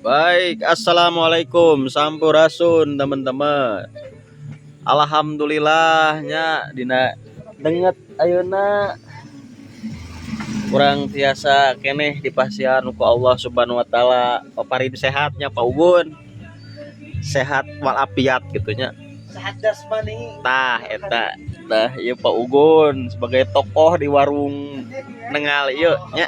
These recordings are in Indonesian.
Baik, assalamualaikum, sampurasun teman-teman. Alhamdulillahnya dina denget ayeuna kurang tiasa keneh dipasihan ku Allah Subhanahu wa taala paparin sehatnya Pak Ugun. Sehat walafiat gitunya. Sehat jasmani. Tah eta tah ieu Pak Ugun sebagai tokoh di warung Nengal ieu nya.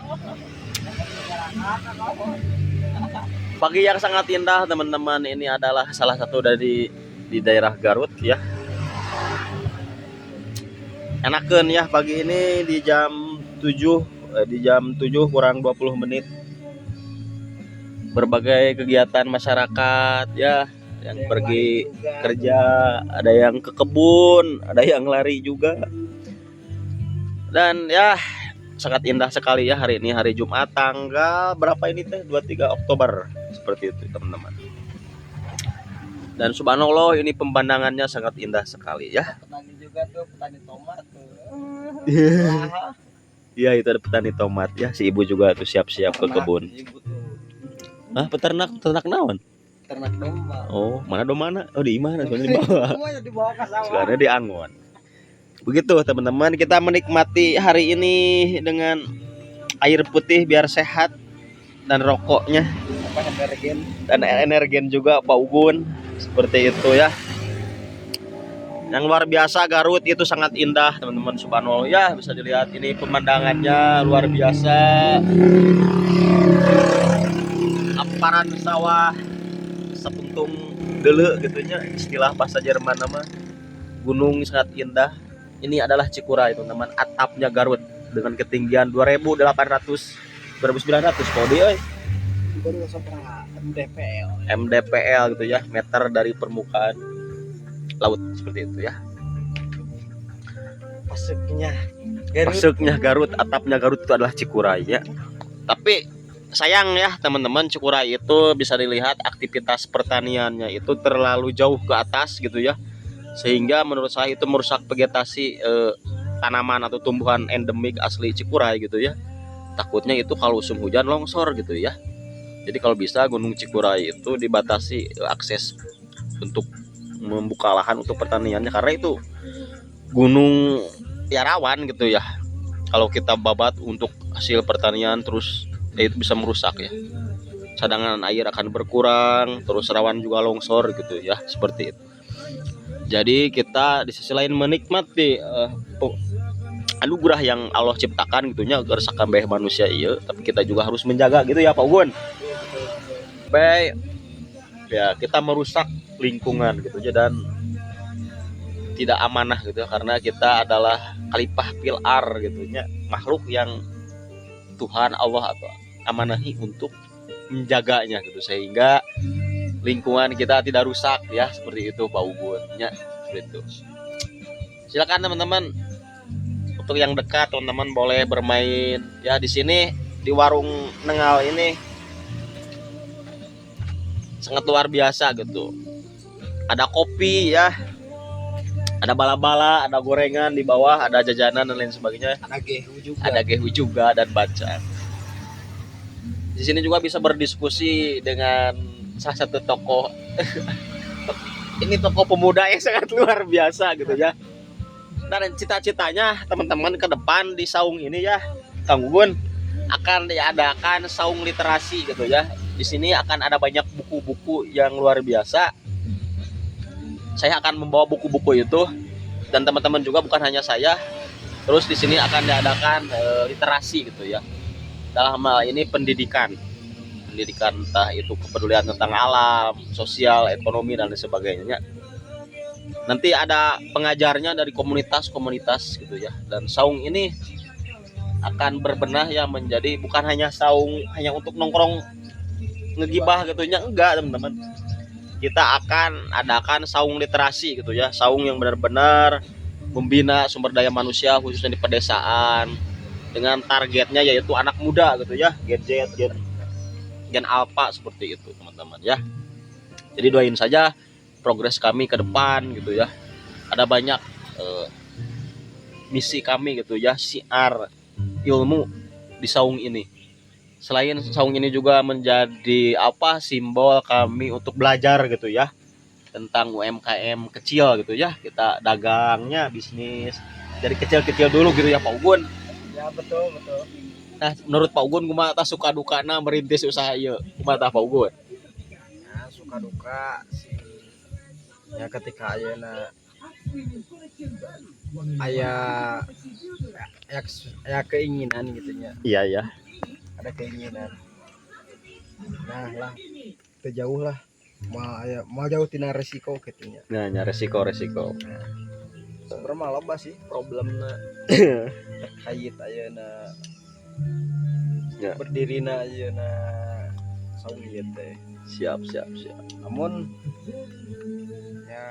Pagi yang sangat indah teman-teman, ini adalah salah satu dari di daerah Garut ya. Enakeun ya pagi ini di jam 7 kurang 20 menit. Berbagai kegiatan masyarakat ya, yang pergi kerja, ada yang ke kebun, ada yang lari juga. Dan ya sangat indah sekali ya hari ini, hari Jumat tanggal berapa ini teh 23 Oktober seperti itu teman-teman. Dan subhanallah ini pemandangannya sangat indah sekali ya. Petani juga tuh, petani tomat tuh. Iya itu ada petani tomat ya, si ibu juga tuh siap-siap ke kebun. Ibu tuh. Ah peternak naon? Ternak domba. Oh mana domana? Oh di mana? Sebenarnya di bawah. Semuanya dibawa ke sawah. Sekarang di Angon. Begitu teman-teman, kita menikmati hari ini dengan air putih biar sehat dan rokoknya Apa energen? dan energen juga Pak Ugun, seperti itu ya. Yang luar biasa Garut itu sangat indah teman-teman, subhanallah ya, bisa dilihat ini pemandangannya luar biasa. Hamparan sawah sepuntung deuleu gitunya, istilah bahasa Jerman nama. Gunung sangat indah. Ini adalah Cikuray teman-teman, atapnya Garut dengan ketinggian 2800 2900 kode euy. Baru sopra MDPL. MDPL gitu ya, meter dari permukaan laut seperti itu ya. Masuknya Garut, atapnya Garut itu adalah Cikuray ya. Tapi sayang ya teman-teman, Cikuray itu bisa dilihat aktivitas pertaniannya itu terlalu jauh ke atas gitu ya. Sehingga menurut saya itu merusak vegetasi tanaman atau tumbuhan endemik asli Cikuray gitu ya. Takutnya itu kalau musim hujan longsor gitu ya. Jadi kalau bisa Gunung Cikuray itu dibatasi akses untuk membuka lahan untuk pertaniannya, karena itu gunung ya rawan gitu ya. Kalau kita babat untuk hasil pertanian terus ya itu bisa merusak ya. Cadangan air akan berkurang, terus rawan juga longsor gitu ya, seperti itu. Jadi kita di sisi lain menikmati anugerah yang Allah ciptakan gitunya agar sakabeh manusia iya, tapi kita juga harus menjaga gitu ya Pak Ugun. Baik ya, kita merusak lingkungan gitu ya, dan tidak amanah gitu ya, karena kita adalah khalifah fil ar gitu ya, makhluk yang Tuhan Allah atau amanahi untuk menjaganya gitu, sehingga lingkungan kita tidak rusak ya, seperti itu Pak Ugun ya, seperti itu. Silakan teman-teman, untuk yang dekat teman-teman boleh bermain ya di sini di warung Nengal ini sangat luar biasa gitu. Ada kopi ya, ada bala-bala, ada gorengan di bawah, ada jajanan dan lain sebagainya. Ada gehu juga dan baca. Di sini juga bisa berdiskusi dengan salah satu tokoh. Ini tokoh pemuda yang sangat luar biasa gitu ya. Dan cita-citanya teman-teman ke depan di saung ini ya, Kang Ugun, akan diadakan saung literasi gitu ya. Di sini akan ada banyak buku-buku yang luar biasa. Saya akan membawa buku-buku itu, dan teman-teman juga, bukan hanya saya. Terus di sini akan diadakan literasi gitu ya. Dalam hal ini pendidikan entah itu kepedulian tentang alam, sosial, ekonomi dan lain sebagainya. Nanti ada pengajarnya dari komunitas-komunitas gitu ya. Dan saung ini akan berbenah yang menjadi bukan hanya saung hanya untuk nongkrong ngegibah gitu nya, enggak teman-teman. Kita akan adakan saung literasi gitu ya, saung yang benar-benar membina sumber daya manusia khususnya di pedesaan, dengan targetnya yaitu anak muda gitu ya, Gen Alpha seperti itu teman-teman ya. Jadi doain saja progres kami ke depan gitu ya. Ada banyak misi kami gitu ya, siar ilmu di saung ini. Selain saung ini juga menjadi apa simbol kami untuk belajar gitu ya tentang UMKM kecil gitu ya. Kita dagangnya bisnis dari kecil-kecil dulu gitu ya Pak Ugun. Ya betul betul. Nah, menurut Pak Ugun kumaha tah suka dukana merintis usaha ieu? Kumaha tah Pak Ugun? Ya suka duka sih. Ya ketika ayeuna aya ya keinginan gitu nya. Iya ya. Ada keinginan. Nah lah jauh lah mau jauh tina resiko gitu nya. Nah, nya resiko. Sebenarnya loba sih problemna terkait ayeuna Ya. berdirinya ayeuna saung ieu teh. Siap. Namun ya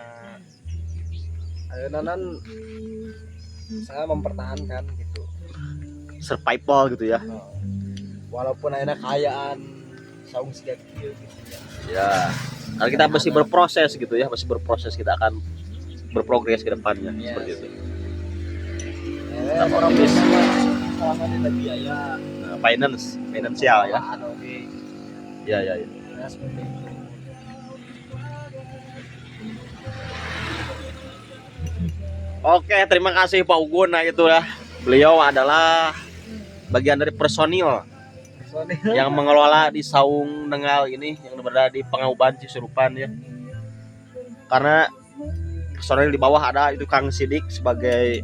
ayeuna nan saya mempertahankan gitu. Survival gitu ya. Walaupun ayeuna kayaan saung siga kieu gitu ya. Ya. Karena kita masih berproses gitu ya, masih berproses kita akan berprogres ke depannya seperti itu. Sama optimis. Selama ada biaya Nah, finansial ya. oke. Ya. Ya seperti itu. Oke, terima kasih Pak Ugun. Nah itu ya, beliau adalah bagian dari personil yang mengelola di Saung Nengal ini yang berada di Pangauban Cisurupan ya. Karena personil di bawah ada itu Kang Sidik sebagai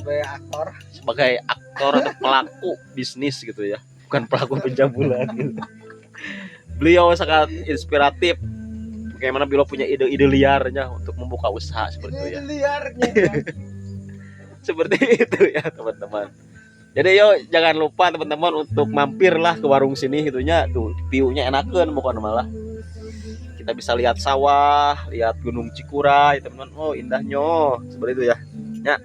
aktor atau pelaku bisnis gitu ya, bukan pelaku pencabulan gitu. Beliau sangat inspiratif. Bagaimana beliau punya ide-ide liarnya untuk membuka usaha seperti itu ya. Liarnya. Seperti itu ya teman-teman. Jadi yo jangan lupa teman-teman untuk mampirlah ke warung sini gitunya tuh view-nya enakeun bukan malah. Kita bisa lihat sawah, lihat Gunung Cikura ya teman-teman. Oh indahnya seperti itu ya. Ya.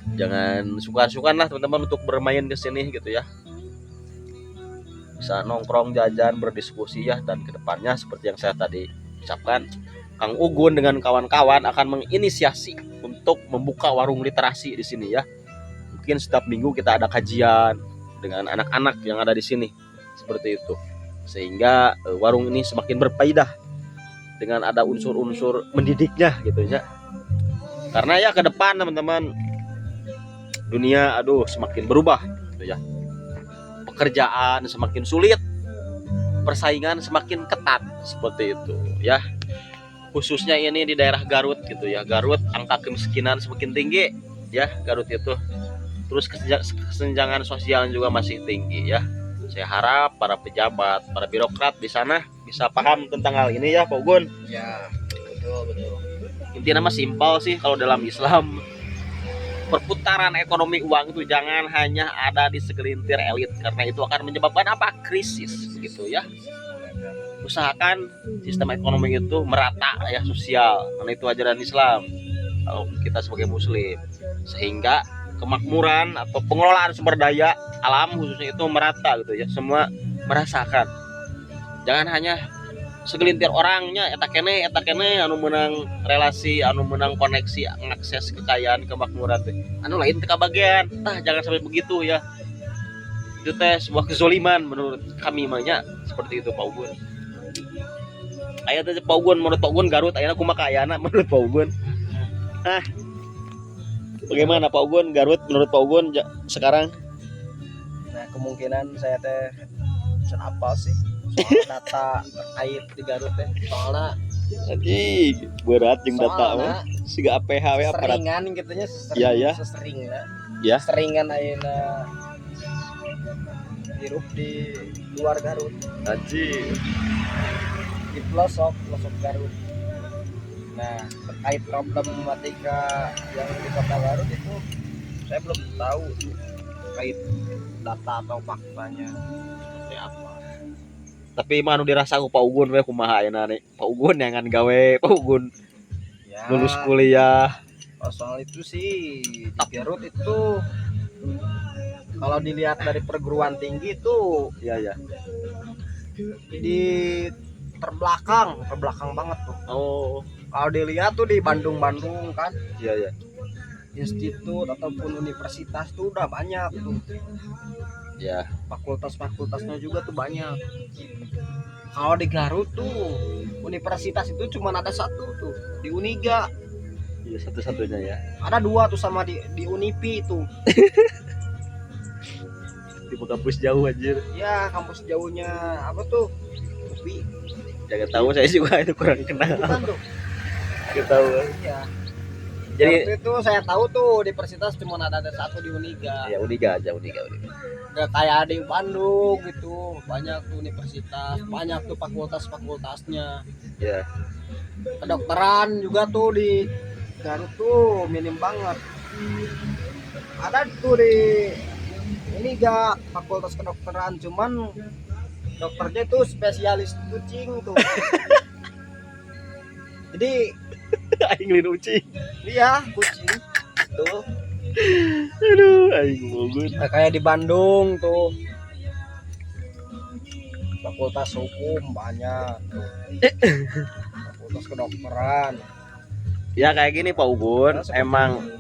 Jangan suka-sukan lah teman-teman untuk bermain ke sini gitu ya. Bisa nongkrong, jajan, berdiskusi ya dan kedepannya seperti yang saya tadi ucapkan, Kang Ugun dengan kawan-kawan akan menginisiasi untuk membuka warung literasi di sini ya. Mungkin setiap minggu kita ada kajian dengan anak-anak yang ada di sini seperti itu, sehingga warung ini semakin berfaedah dengan ada unsur-unsur mendidiknya gitu ya. Karena ya ke depan teman-teman dunia semakin berubah gitu ya. Pekerjaan semakin sulit, persaingan semakin ketat seperti itu ya. Khususnya ini di daerah Garut gitu ya. Garut angka kemiskinan semakin tinggi ya Garut itu. Terus kesenjangan sosial juga masih tinggi ya. Saya harap para pejabat, para birokrat di sana bisa paham tentang hal ini ya Pak Gun. Ya, betul. Intinya mah simpel sih kalau dalam Islam. Perputaran ekonomi uang itu jangan hanya ada di segelintir elit karena itu akan menyebabkan apa? Krisis gitu ya. Usahakan sistem ekonomi itu merata ya sosial. Karena itu ajaran Islam. Kalau kita sebagai muslim sehingga kemakmuran atau pengelolaan sumber daya alam khususnya itu merata gitu ya, semua merasakan. Jangan hanya segelintir orangnya eta kene anu menang relasi, anu menang koneksi, ngakses kekayaan kemakmuran teh. Anu lain teh kabagian. Jangan sampai begitu ya. Itu teh sebuah kezoliman menurut kami mah seperti itu Pak Ugun. Aya teh Pak Ugun menurut Pak Ugun Garut aya kumaha kaayana menurut Pak Ugun. Bagaimana Pak Ugun Garut menurut Pak Ugun sekarang? Nah kemungkinan saya teh apa sih soal data terkait di Garut teh soalnya berat jeung data mah siga APH we aparat seringan gitunya seseringna ya seringan ayeuna hirup di luar Garut di pelosok Garut. Nah terkait problematika yang di kota Garut itu saya belum tahu terkait data atau faktanya seperti apa. Tapi mah anu dirasa ku Pak Ugun we kumaha ayeuna Pak Ugun yang gawe Pak Ugun Ya, lulus kuliah. Soal itu sih di Garut itu kalau dilihat dari perguruan tinggi itu ya di terbelakang banget tuh. Oh Kalau dilihat tuh di Bandung kan ya institut ataupun universitas tuh udah banyak tuh. Ya. Fakultas-fakultasnya juga tuh banyak. Kalau di Garut tuh universitas itu cuma ada satu tuh di Uniga. Iya, satu-satunya ya. Ada dua tuh sama di Unipi itu. Di kampus jauh anjir. Ya kampus jauhnya apa tuh? Upi. Jangan tahu, saya juga itu kurang kenal. Bukan tuh. Enggak tahu. Iya. Jadi Waktu itu saya tahu tuh universitas cuma ada satu di Uniga. ya Uniga aja, Uniga. Nggak kayak di Bandung gitu, banyak tuh universitas, banyak tuh fakultasnya. Ya. Kedokteran juga tuh di Garut tuh minim banget. Ada tuh di ini gak fakultas kedokteran, cuman dokternya tuh spesialis kucing tuh. Jadi Aing lin uci. iya kucing tuh. Aduh, aing mogun. Nah, kayak di Bandung tuh fakultas hukum banyak tuh. Fakultas kedokteran. Ya kayak gini Pak Ugun, Nah, seperti emang itu.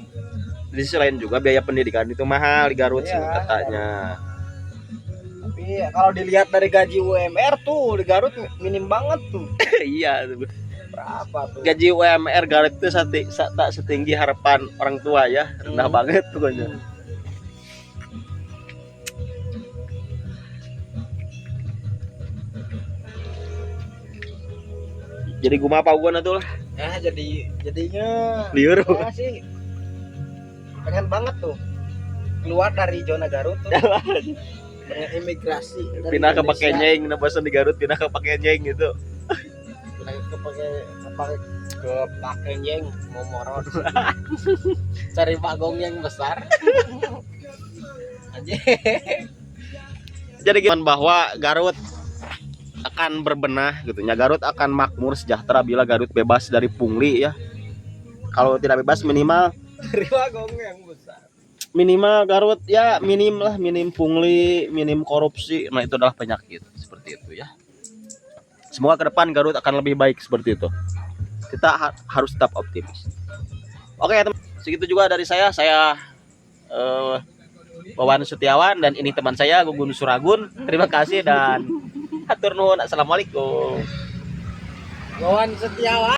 di sisi lain juga biaya pendidikan itu mahal di Garut sih Iya, katanya. Tapi kalau dilihat dari gaji UMR tuh di Garut minim banget tuh. Iya, Berapa tuh? gaji UMR Garut itu tak setinggi harapan orang tua ya, rendah banget pokoknya. Jadi gua apa gua tuh lah, Ya jadinya liur. ya sih pengen banget tuh keluar dari zona Garut tuh. Pengen imigrasi dari Pindah ke Indonesia. Pakenyeng, nah bosan di Garut pindah ke Pakenyeng gitu. Pindah ke Pakenyeng mau morot. Cari pagong yang besar. Aja. Jadi gimana bahwa Garut akan berbenah gitu ya. Garut akan makmur sejahtera bila Garut bebas dari pungli ya. Kalau tidak bebas minimal Cari pagong yang besar. Garut ya minim pungli, minim korupsi. Nah itu adalah penyakit seperti itu ya. Semoga ke depan Garut akan lebih baik seperti itu. Kita harus tetap optimis. Oke teman, segitu juga dari saya. Saya Wawan Setiawan dan ini teman saya Gugun Suragun. Terima kasih dan hatur nuhun. Assalamualaikum. Wawan Setiawan.